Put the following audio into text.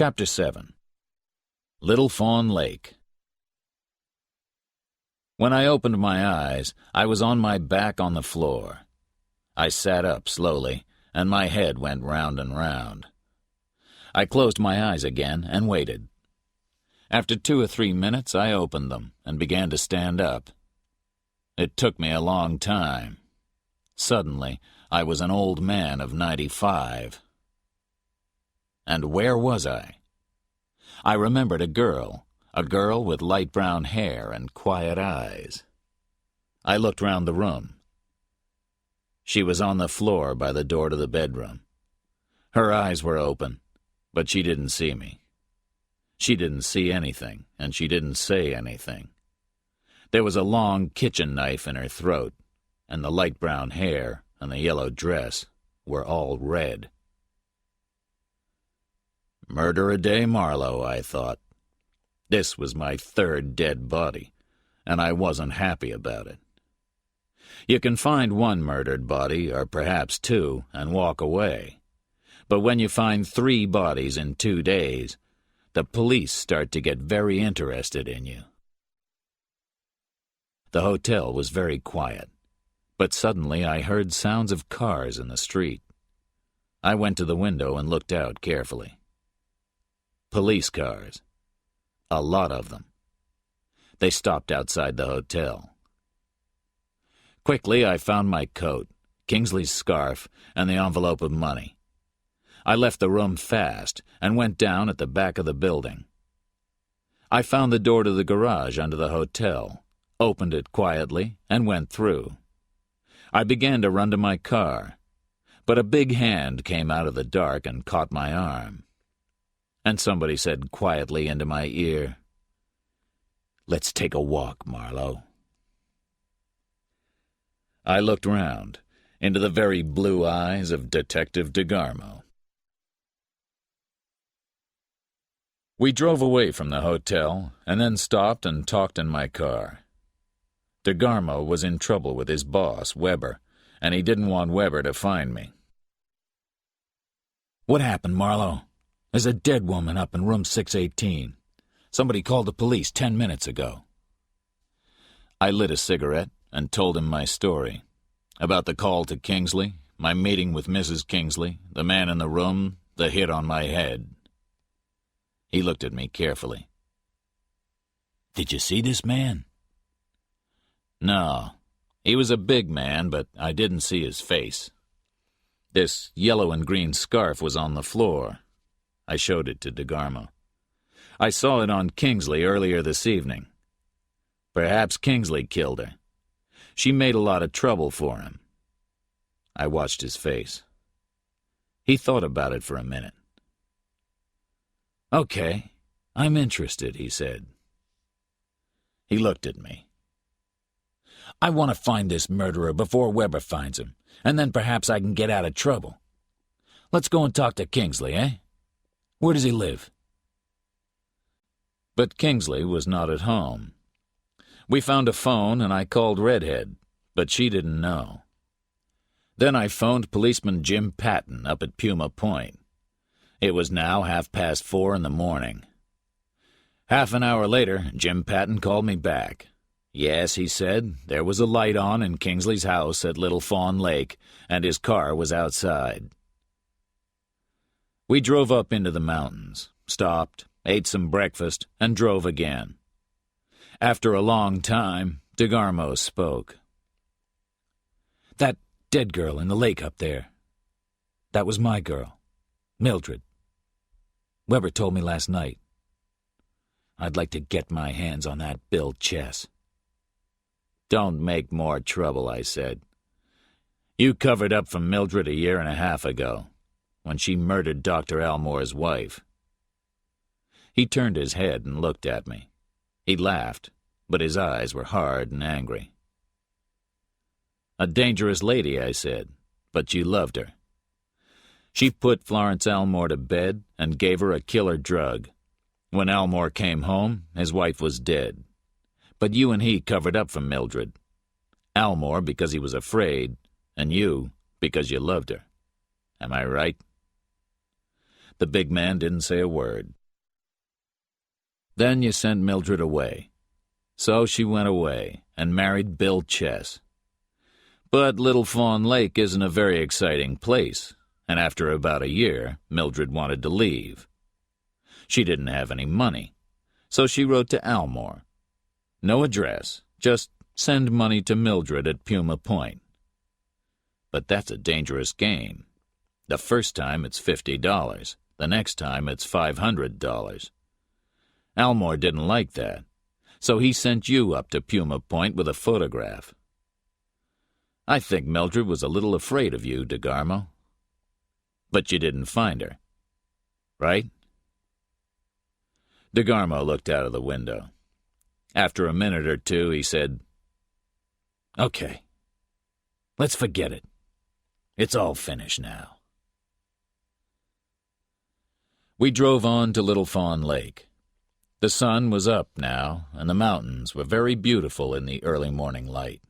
Chapter 7. Little Fawn Lake. When I opened my eyes, I was on my back on the floor. I sat up slowly, and my head went round and round. I closed my eyes again and waited. After 2 or 3 minutes, I opened them and began to stand up. It took me a long time. Suddenly, I was an old man of 95. And where was I? I remembered a girl with light brown hair and quiet eyes. I looked round the room. She was on the floor by the door to the bedroom. Her eyes were open, but she didn't see me. She didn't see anything, and she didn't say anything. There was a long kitchen knife in her throat, and the light brown hair and the yellow dress were all red. Murder a day, Marlowe, I thought. This was my 3rd dead body, and I wasn't happy about it. You can find 1 murdered body, or perhaps 2, and walk away. But when you find 3 bodies in 2 days, the police start to get very interested in you. The hotel was very quiet, but suddenly I heard sounds of cars in the street. I went to the window and looked out carefully. Police cars. A lot of them. They stopped outside the hotel. Quickly, I found my coat, Kingsley's scarf, and the envelope of money. I left the room fast and went down at the back of the building. I found the door to the garage under the hotel, opened it quietly, and went through. I began to run to my car, but a big hand came out of the dark and caught my arm. And somebody said quietly into my ear, "Let's take a walk, Marlowe." I looked round, into the very blue eyes of Detective DeGarmo. We drove away from the hotel, and then stopped and talked in my car. DeGarmo was in trouble with his boss, Weber, and he didn't want Weber to find me. "What happened, Marlowe? There's a dead woman up in room 618. Somebody called the police 10 minutes ago." I lit a cigarette and told him my story. About the call to Kingsley, my meeting with Mrs. Kingsley, the man in the room, the hit on my head. He looked at me carefully. "Did you see this man?" "No. He was a big man, but I didn't see his face. This yellow and green scarf was on the floor." I showed it to DeGarmo. "I saw it on Kingsley earlier this evening. Perhaps Kingsley killed her. She made a lot of trouble for him." I watched his face. He thought about it for a minute. "Okay, I'm interested," he said. He looked at me. "I want to find this murderer before Weber finds him, and then perhaps I can get out of trouble. Let's go and talk to Kingsley, eh? Where does he live?" But Kingsley was not at home. We found a phone and I called Redhead, but she didn't know. Then I phoned policeman Jim Patton up at Puma Point. It was now 4:30 in the morning. Half an hour later, Jim Patton called me back. Yes, he said, there was a light on in Kingsley's house at Little Fawn Lake, and his car was outside. We drove up into the mountains, stopped, ate some breakfast, and drove again. After a long time, DeGarmo spoke. "That dead girl in the lake up there, that was my girl, Mildred. Weber told me last night. I'd like to get my hands on that Bill Chess." "Don't make more trouble," I said. "You covered up for Mildred 1.5 years ago, when she murdered Dr. Elmore's wife." He turned his head and looked at me. He laughed, but his eyes were hard and angry. "A dangerous lady," I said, "but you loved her. She put Florence Elmore to bed and gave her a killer drug. When Elmore came home, his wife was dead. But you and he covered up for Mildred. Elmore because he was afraid, and you because you loved her. Am I right?" The big man didn't say a word. Then you sent Mildred away. So she went away and married Bill Chess. But Little Fawn Lake isn't a very exciting place, and after about a year, Mildred wanted to leave. She didn't have any money, so she wrote to Almore. No address, just send money to Mildred at Puma Point. But that's a dangerous game. The first time it's $50, the next time it's $500. Almore didn't like that, so he sent you up to Puma Point with a photograph. I think Mildred was a little afraid of you, DeGarmo. But you didn't find her, right? DeGarmo looked out of the window. After a minute or two, he said, "Okay, let's forget it. It's all finished now." We drove on to Little Fawn Lake. The sun was up now, and the mountains were very beautiful in the early morning light.